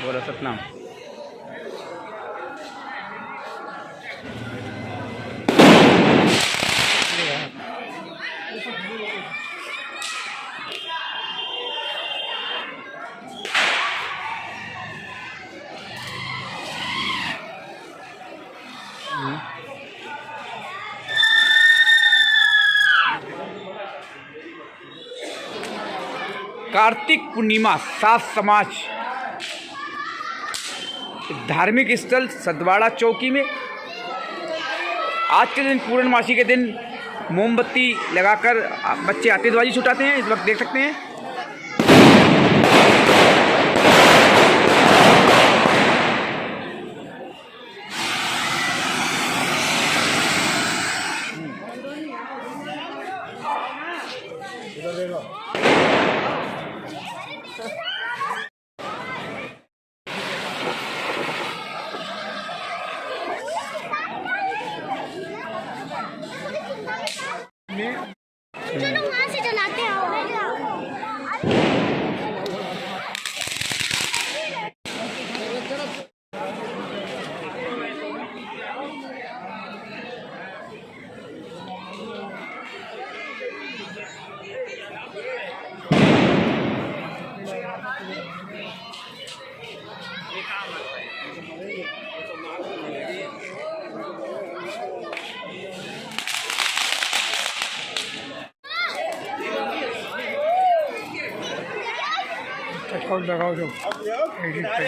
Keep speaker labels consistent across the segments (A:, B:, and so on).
A: बोलो सतनाम। कार्तिक पूर्णिमा सात समाज धार्मिक स्थल सतवाड़ा चौकी में आज के दिन पूर्णमासी के दिन मोमबत्ती लगाकर बच्चे आतिशबाजी छुटाते हैं। इस वक्त देख सकते हैं
B: चलो वहाँ से जलाते हैं।
C: लगाओ जो एडिट पे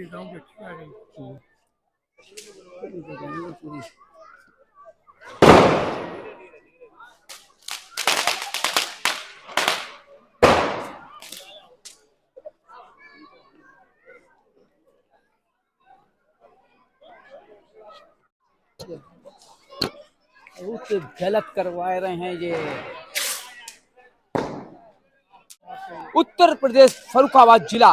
C: गाँव अच्छी आ रही
A: गलत करवा रहे हैं ये। उत्तर प्रदेश फर्रुखाबाद जिला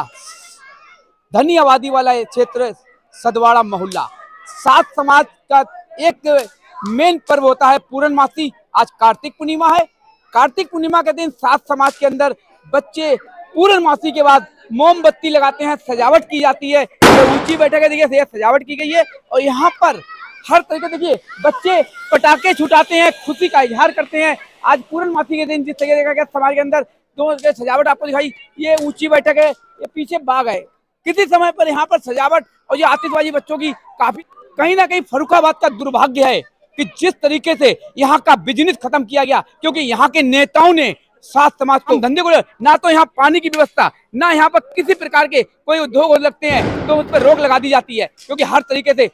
A: धनी आबादी वाला ये क्षेत्र सतवाड़ा मोहल्ला सात समाज का एक मेन पर्व होता है पूर्णमासी। आज कार्तिक पूर्णिमा है। कार्तिक पूर्णिमा के दिन सात समाज के अंदर बच्चे पूर्णमासी के बाद मोमबत्ती लगाते हैं, सजावट की जाती है। तो ऊंची बैठक है, देखिए सजावट की गई है और यहाँ पर हर तरीके देखिए बच्चे पटाखे छुटाते हैं, खुशी का इजहार करते हैं। आज पूर्णमासी के दिन जिस तरीके देखा गया समाज के अंदर दो सजावट आपको दिखाई, ये ऊंची बैठक है, ये पीछे बाग है। किसी समय पर यहाँ पर सजावट और ये आतिशबाजी बच्चों की काफी कहीं ना कहीं फर्रुखाबाद का दुर्भाग्य है कि जिस तरीके से यहाँ का बिजनेस खत्म किया गया, क्योंकि यहाँ के नेताओं ने सात समाज को धंधे को ना तो यहाँ पानी की व्यवस्था ना यहाँ पर किसी प्रकार के कोई उद्योग लगते हैं तो उस पर रोक लगा दी जाती है। क्योंकि हर तरीके से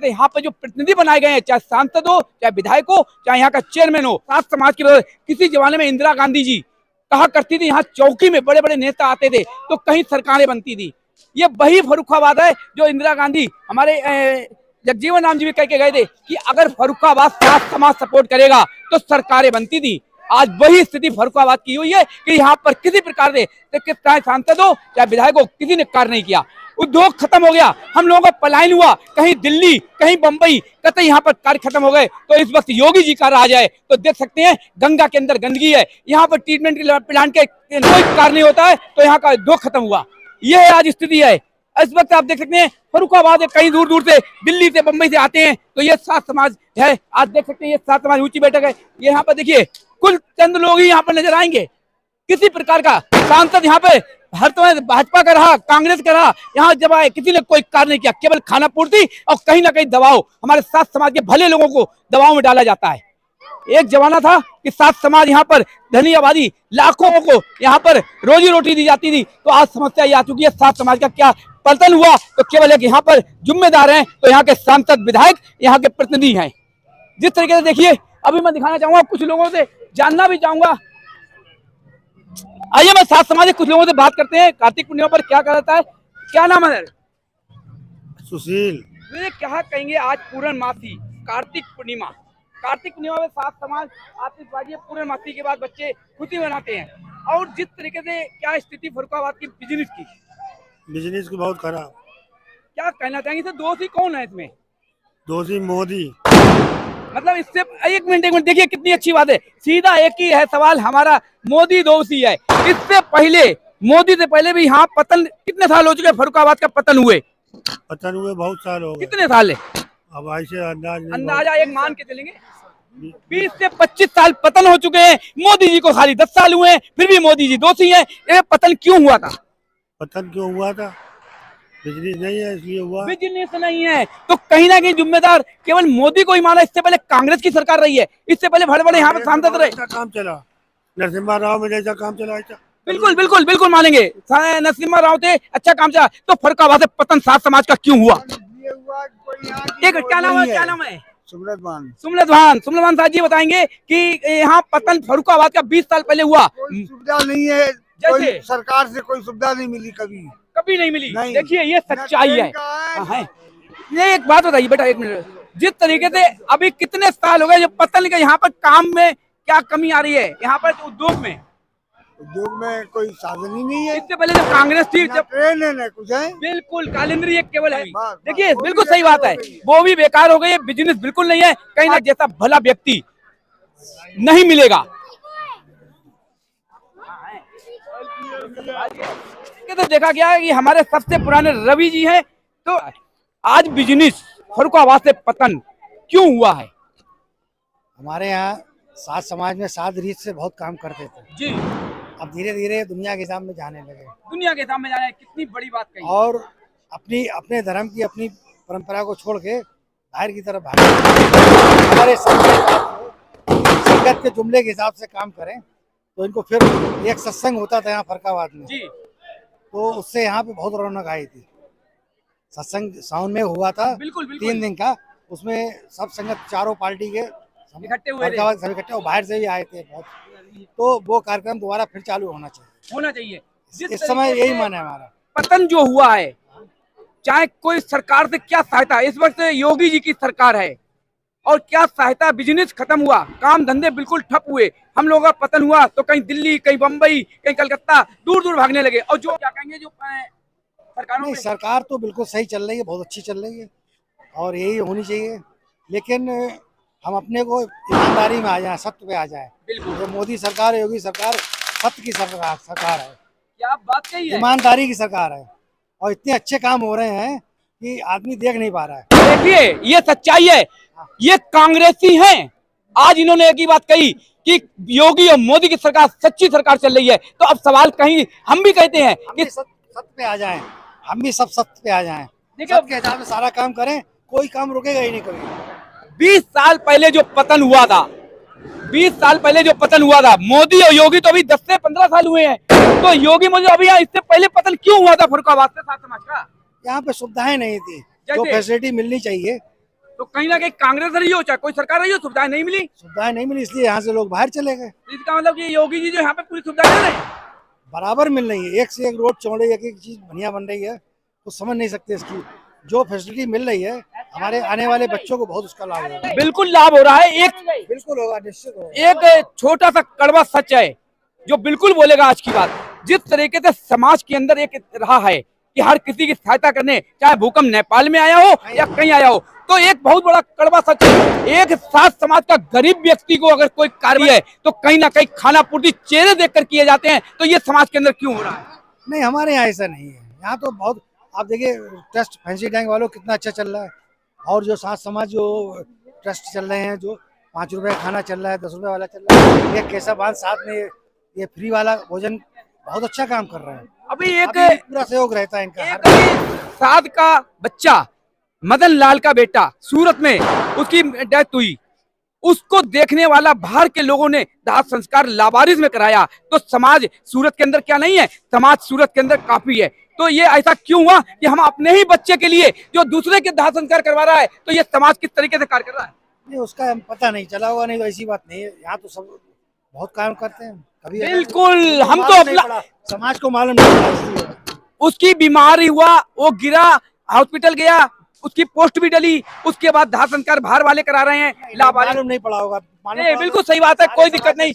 A: यहाँ पर जो प्रतिनिधि बनाए गए हैं, चाहे सांसद हो, चाहे विधायक हो, चाहे यहाँ का चेयरमैन हो, सात समाज के किसी जमाने में इंदिरा गांधी जी कहा करती थी यहाँ चौकी में बड़े बड़े नेता आते थे तो कहीं सरकारें बनती थी। ये वही फर्रुखाबाद है जो इंदिरा गांधी हमारे जगजीवन राम जी भी कह के गए थे कि अगर फर्रुखाबाद सात समाज सपोर्ट करेगा तो सरकारें बनती थी। आज वही स्थिति फर्रुखाबाद की हुई है कि यहाँ पर किसी प्रकार से चाहे सांसद हो चाहे विधायक हो, किसी ने कार्य नहीं किया। उद्योग खत्म हो गया, हम लोगों का पलायन हुआ, कहीं दिल्ली कहीं बंबई, कतई यहाँ पर कार्य खत्म हो गए। तो इस वक्त योगी जी का राज है। तो देख सकते हैं गंगा के अंदर गंदगी है, यहाँ पर ट्रीटमेंट प्लांट के कोई कार्य नहीं होता है, तो यहाँ का उद्योग खत्म हुआ। यह आज स्थिति है। इस वक्त आप देख सकते हैं फर्रुखाबाद कहीं दूर दूर से दिल्ली से बंबई से आते हैं तो ये सात समाज है। आज देख सकते हैं ये सात समाज ऊंची बैठक है। ये यहाँ पर देखिए कुल चंद लोग ही यहाँ पर नजर आएंगे। किसी प्रकार का सांसद यहाँ पे हर तो भाजपा का रहा, कांग्रेस का रहा, यहाँ जब आए किसी ने कोई कार्य नहीं किया, केवल खाना पूर्ति और कहीं ना कहीं दबाव। हमारे सात समाज के भले लोगों को दबाव में डाला जाता है। एक जमाना था कि सात समाज यहाँ पर धनी आबादी लाखों को यहाँ पर रोजी रोटी दी जाती थी। तो आज समस्या ये आ चुकी है सात समाज का क्या पतन हुआ, तो केवल एक यहाँ पर जिम्मेदार हैं तो यहाँ के सांसद विधायक यहाँ के प्रतिनिधि हैं। जिस तरीके से देखिए अभी मैं दिखाना चाहूंगा, कुछ लोगों से जानना भी चाहूंगा। आइए मैं सात समाज के कुछ लोगों से बात करते हैं कार्तिक पूर्णिमा पर क्या कहता है। क्या नाम है?
C: सुशील।
A: क्या कहेंगे आज पूर्णमासी कार्तिक पूर्णिमा में सात समाज आतिशबाजी पूर्णमासी के बाद बच्चे खुशी मनाते हैं और जिस तरीके से क्या स्थिति फर्रुखाबाद की बिजनेस की
C: बहुत खराब।
A: क्या कहना चाहेंगे? दोषी कौन है इसमें?
C: दोषी मोदी।
A: मतलब इससे एक मिनट देखिए कितनी अच्छी बात है। सीधा एक ही है सवाल हमारा, मोदी दोषी है। इससे पहले, मोदी से पहले भी यहाँ पतन कितने साल हो चुके, फर्रुखाबाद का पतन हुए
C: बहुत साल हो गए।
A: कितने साल है?
C: अब ऐसे
A: अंदाजा एक मान के चलेंगे 20 से 25 साल पतन हो चुके हैं। मोदी जी को खाली 10 साल हुए हैं, फिर भी मोदी जी दोषी हैं। ये पतन क्यों हुआ था?
C: पतन क्यों हुआ था? बिजली नहीं है इसलिए हुआ।
A: बिजनेस नहीं है तो कहीं ना कहीं जिम्मेदार केवल मोदी को ही माना। इससे पहले कांग्रेस की सरकार रही है, इससे पहले बड़े बड़े यहाँ पे सांसद रहे।
C: काम चला नरसिम्हा राव में जैसा काम चला ऐसा।
A: बिल्कुल बिल्कुल बिल्कुल मानेंगे, नरसिम्हा राव थे, अच्छा काम चला। तो फर्रुखाबाद से पतन सात समाज का क्यों हुआ? एक क्या नाम है, क्या नाम है?
C: सुमलत
A: भान साहब जी बताएंगे कि यहाँ पतन फर्रुखाबाद का 20 साल पहले हुआ।
C: सुविधा नहीं है,
A: जैसे
C: सरकार से कोई सुविधा नहीं मिली, कभी
A: नहीं मिली। देखिए ये सच्चाई है। हाँ, ये एक बात बताइए बेटा, एक मिनट। जिस तरीके से अभी कितने साल हो गए जो पतन के, यहाँ पर काम में क्या कमी आ रही है? यहाँ पर उद्योग में कोई साधन ही नहीं है। इससे पहले जब कांग्रेस थी, जब
C: ट्रेन है ना कुछ है,
A: बिल्कुल कालिंद्री एक केवल है। देखिए बिल्कुल सही बात है, वो भी बेकार हो गई है। बिजनेस बिल्कुल नहीं है, कहीं ना जैसा भला व्यक्ति नहीं मिलेगा। तो देखा गया है कि हमारे सबसे पुराने रवि जी हैं। तो आज बिजनेस फर्रुखाबाद से पतन क्यों हुआ है?
D: हमारे यहाँ सात समाज में सात रीत से बहुत काम करते थे
A: जी,
D: अब धीरे धीरे दुनिया के सामने जाने लगे।
A: दुनिया के सामने जाना है, कितनी बड़ी बात कही।
D: और अपने धर्म की, अपनी परंपरा को छोड़ के बाहर की तरफ भागे। हमारे संगत के जुमले के हिसाब से काम करें तो इनको फिर एक सत्संग होता था यहाँ फर्रुखाबाद में
A: जी,
D: तो उससे यहाँ पे बहुत रौनक आई थी। सत्संग सावन में हुआ था,
A: बिल्कुल
D: 3 दिन का। उसमें सब संगत चारों पार्टी के
A: इकट्ठे हुए थे।
D: सब इकट्ठे और बाहर से भी आए थे बहुत। तो वो कार्यक्रम दोबारा फिर चालू होना चाहिए। इस समय यही मन है हमारा।
A: पतन जो हुआ है, चाहे कोई सरकार से क्या सहायता, इस वक्त योगी जी की सरकार है और क्या सहायता, बिजनेस खत्म हुआ, काम धंधे बिल्कुल ठप हुए। हम लोगों का पतन हुआ तो कहीं दिल्ली, कहीं बम्बई, कहीं कलकत्ता, दूर दूर भागने लगे। और जो क्या कहेंगे, जो सरकारों
D: नहीं, सरकार तो बिल्कुल सही चल रही है, बहुत अच्छी चल रही है और यही होनी चाहिए। लेकिन हम अपने को ईमानदारी में आ जाए, सत्य पे आ जाए।
A: बिल्कुल
D: मोदी सरकार, योगी सरकार सत्य की सरकार है,
A: क्या बात कही है,
D: ईमानदारी की सरकार है और इतने अच्छे काम हो रहे हैं कि आदमी देख नहीं पा रहा है।
A: देखिए ये सच्चाई है। ये कांग्रेसी हैं, आज इन्होंने एक ही बात कही कि योगी और मोदी की सरकार सच्ची सरकार चल रही है। तो अब सवाल कहीं हम भी कहते हैं कि
D: सत्य पे आ जाएं, हम भी सब सत्य पे आ जाएं, सत्य के हिसाब से सारा काम करें, कोई काम रुकेगा ही नहीं कभी।
A: 20 साल पहले जो पतन हुआ था, 20 साल पहले जो पतन हुआ था, मोदी और योगी तो अभी 10 से 15 साल हुए हैं। तो योगी मोदी अभी इससे पहले पतन क्यों हुआ था फर्रुखाबाद से सात समाज का?
D: यहाँ पे सुविधाएं नहीं थी जो फैसिलिटी मिलनी चाहिए।
A: तो कहीं ना कहीं कांग्रेस रही हो चाहे कोई सरकार रही हो, सुविधाएं नहीं मिली,
D: इसलिए यहाँ से लोग बाहर चले गए।
A: इसका मतलब कि योगी जी जो यहाँ पे पूरी सुविधाएं दे रहे हैं,
D: बराबर मिल रही है, एक से एक रोड चौड़े, एक एक चीज बढ़िया बन रही है। तो समझ नहीं सकते इसकी जो फैसिलिटी मिल रही है, हमारे आने वाले बच्चों को बहुत उसका लाभ होगा।
A: बिल्कुल लाभ हो रहा है। एक
D: बिल्कुल होगा, निश्चित होगा।
A: एक छोटा सा कड़वा सच है जो बिल्कुल बोलेगा आज की बात। जिस तरीके से समाज के अंदर एक रहा है कि हर किसी की सहायता करने, चाहे भूकंप नेपाल में आया हो या कहीं आया हो, तो एक बहुत बड़ा कड़वा सच है। एक साथ समाज का गरीब व्यक्ति को अगर कोई कार्य है तो कहीं ना कहीं खाना पूर्ति चेहरे देखकर किए जाते हैं। तो ये समाज के अंदर क्यों हो रहा है?
D: नहीं, हमारे यहाँ ऐसा नहीं है। यहाँ तो बहुत, आप देखिए ट्रस्ट फैंसी टैंक वालों कितना अच्छा चल रहा है। और जो साथ समाज जो ट्रस्ट चल रहे हैं, जो 5 रुपए खाना चल रहा है, 10 रुपए वाला चल रहा है, ये कैसा बात साथ में ये फ्री वाला भोजन बहुत अच्छा काम कर रहे हैं।
A: अभी एक
D: पूरा सहयोग रहता है इनका।
A: साध का बच्चा मदन लाल का बेटा सूरत में उसकी डेथ हुई, उसको देखने वाला बाहर के लोगों ने दाह संस्कार लावारिस में कराया। तो समाज सूरत के अंदर क्या नहीं है? समाज सूरत के अंदर काफी है। तो ये ऐसा क्यों हुआ कि हम अपने ही बच्चे के लिए जो दूसरे के दाह संस्कार करवा रहा है, तो ये समाज किस तरीके से कार्य कर रहा है?
D: नहीं, उसका पता नहीं चला होगा। नहीं तो ऐसी बात नहीं है, यहाँ तो सब बहुत काम करते हैं। कभी
A: बिल्कुल, हम तो अपना
D: समाज को मालूम नहीं पड़ा।
A: उसकी बीमारी हुआ, वो गिरा, हॉस्पिटल गया, उसकी पोस्ट भी डली, उसके बाद दाह संस्कार बाहर वाले करा रहे हैं,
D: मालूम नहीं पड़ा होगा।
A: बिल्कुल सही बात है, कोई दिक्कत नहीं।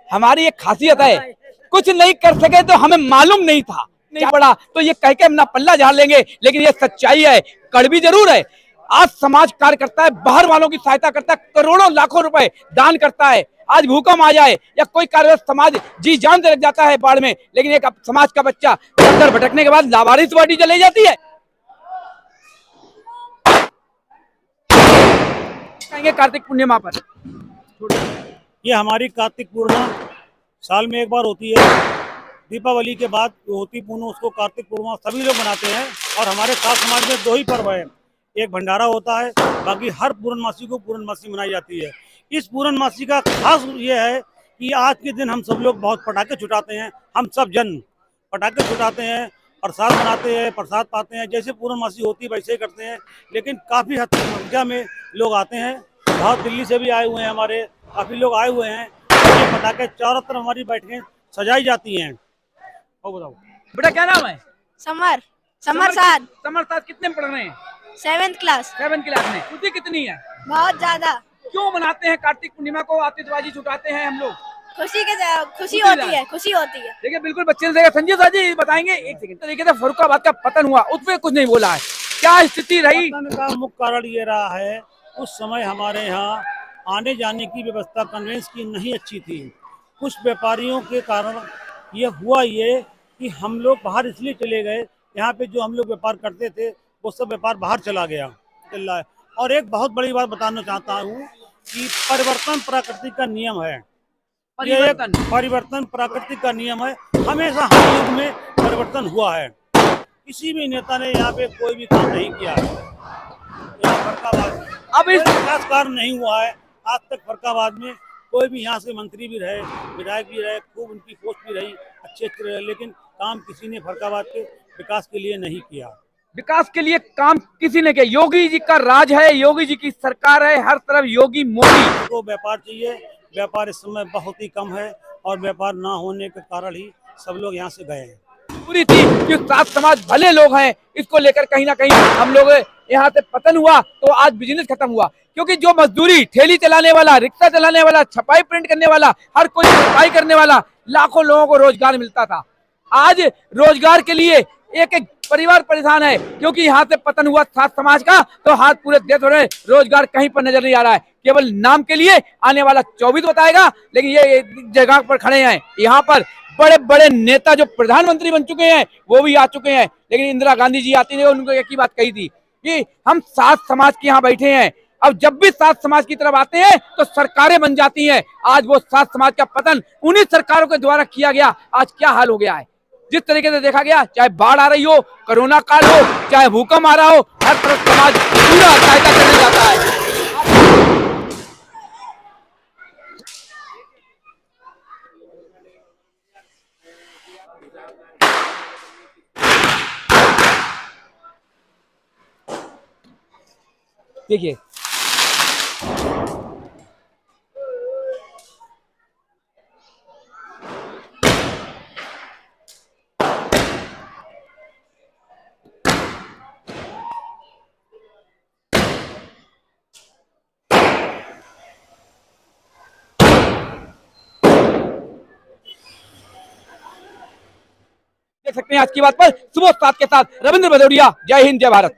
A: हमारी एक खासियत है, कुछ नहीं कर सके तो हमें मालूम नहीं था, नहीं पड़ा तो ये कह के अपना पल्ला झाड़ लेंगे। लेकिन ये सच्चाई है, कड़वी जरूर है। आज समाज कार्य करता है, बाहर वालों की सहायता करता है, करोड़ों लाखों रुपए दान करता है। आज भूकंप आ जाए या कोई कार्य, समाज जी जान से लग जाता है बाढ़ में, लेकिन एक समाज का बच्चा अंदर भटकने के बाद लावारिस बॉडी चली जाती है। कहेंगे कार्तिक पूर्णिमा पर?
E: ये हमारी कार्तिक पूर्णिमा साल में एक बार होती है, दीपावली के बाद जो होती पूर्णिमा उसको कार्तिक पूर्णिमा सभी लोग मनाते हैं। और हमारे साथ समाज में दो ही पर्व है, एक भंडारा होता है, बाकी हर पूर्णमासी को पूर्णमासी मनाई जाती है। इस पूर्णमासी का खास ये है कि आज के दिन हम सब लोग बहुत पटाखे छुटाते हैं, हम सब जन पटाखे छुटाते हैं, प्रसाद बनाते हैं, प्रसाद पाते हैं। जैसे पूर्णमासी होती है वैसे ही करते हैं, लेकिन काफ़ी हद तक संख्या में लोग आते हैं। बहुत दिल्ली से भी आए हुए हैं, हमारे काफ़ी लोग आए हुए हैं। ये पटाखे चारों तरफ हमारी बैठकें सजाई जाती हैं। और बताओ
A: बेटा क्या नाम है?
B: समर समर साथ
A: समर साथ कितने में पढ़ रहे हैं?
B: 7th class.
A: 7th क्लास में। खुशी कितनी है?
B: बहुत ज्यादा
A: क्यों मनाते हैं कार्तिक पूर्णिमा को? आतिशबाजी छुटाते हैं हम लोग,
B: खुशी होती है।
A: देखिए बिल्कुल बच्चे ने देखा। संजय साहब जी बताएंगे एक सेकंड। तरीके से फर्रुखाबाद का पतन हुआ, उसमें कुछ नहीं बोला है, क्या स्थिति रही?
E: पतन का मुख्य कारण ये रहा है, उस समय हमारे यहाँ आने जाने की व्यवस्था कन्वेंस की नहीं अच्छी थी। कुछ व्यापारियों के कारण ये हुआ ये कि हम लोग बाहर इसलिए चले गए, यहाँ पे जो हम लोग व्यापार करते थे वो सब व्यापार बाहर चला रहा है। और एक बहुत बड़ी बात बताना चाहता हूँ कि परिवर्तन प्रकृति का नियम है। परिवर्तन प्रकृति का नियम है, हमेशा हर युग में परिवर्तन हुआ है। किसी भी नेता ने यहाँ पे कोई भी काम नहीं किया है। फर्रुखाबाद अब इस विकास कार्य नहीं हुआ है आज तक। फर्रुखाबाद में कोई भी यहाँ से मंत्री भी रहे, विधायक भी रहे, खूब उनकी पोस्ट भी रही, अच्छे रहे, लेकिन काम किसी ने फर्रुखाबाद के विकास के लिए नहीं किया।
A: विकास के लिए काम किसी ने किया? योगी जी का राज है, योगी जी की सरकार है, हर तरफ योगी मोदी
E: को व्यापार चाहिए। व्यापार इस समय बहुत ही कम है और व्यापार ना होने के कारण ही सब लोग यहाँ से गए हैं।
A: पूरी थी कि सात समाज भले लोग हैं, इसको लेकर कहीं ना कहीं हम लोग यहाँ से पतन हुआ तो आज बिजनेस खत्म हुआ। क्योंकि जो मजदूरी, ठेली चलाने वाला, रिक्शा चलाने वाला, छपाई प्रिंट करने वाला, हर कोई छपाई करने वाला, लाखों लोगों को रोजगार मिलता था। आज रोजगार के लिए एक एक परिवार परेशान है, क्योंकि यहाँ से पतन हुआ सात समाज का, तो हाथ पूरे देश हो रहे, रोजगार कहीं पर नजर नहीं आ रहा है। केवल नाम के लिए आने वाला 24 बताएगा, लेकिन ये जगह पर खड़े हैं। यहाँ पर बड़े बड़े नेता जो प्रधानमंत्री बन चुके हैं वो भी आ चुके हैं, लेकिन इंदिरा गांधी जी आती थी, उनको एक ही बात कही थी कि हम सात समाज के यहाँ बैठे हैं। अब जब भी सात समाज की तरफ आते हैं तो सरकारें बन जाती हैं। आज वो सात समाज का पतन उन्हीं सरकारों के द्वारा किया गया। आज क्या हाल हो गया है, जिस तरीके से देखा गया, चाहे बाढ़ आ रही हो, कोरोना काल हो, चाहे भूकंप आ रहा हो, हर तरफ समाज पूरा सहायता करने जाता है। देखिए देख सकते हैं आज की बात पर सुबह 7 के साथ रविंद्र भदौरिया। जय हिंद, जय भारत।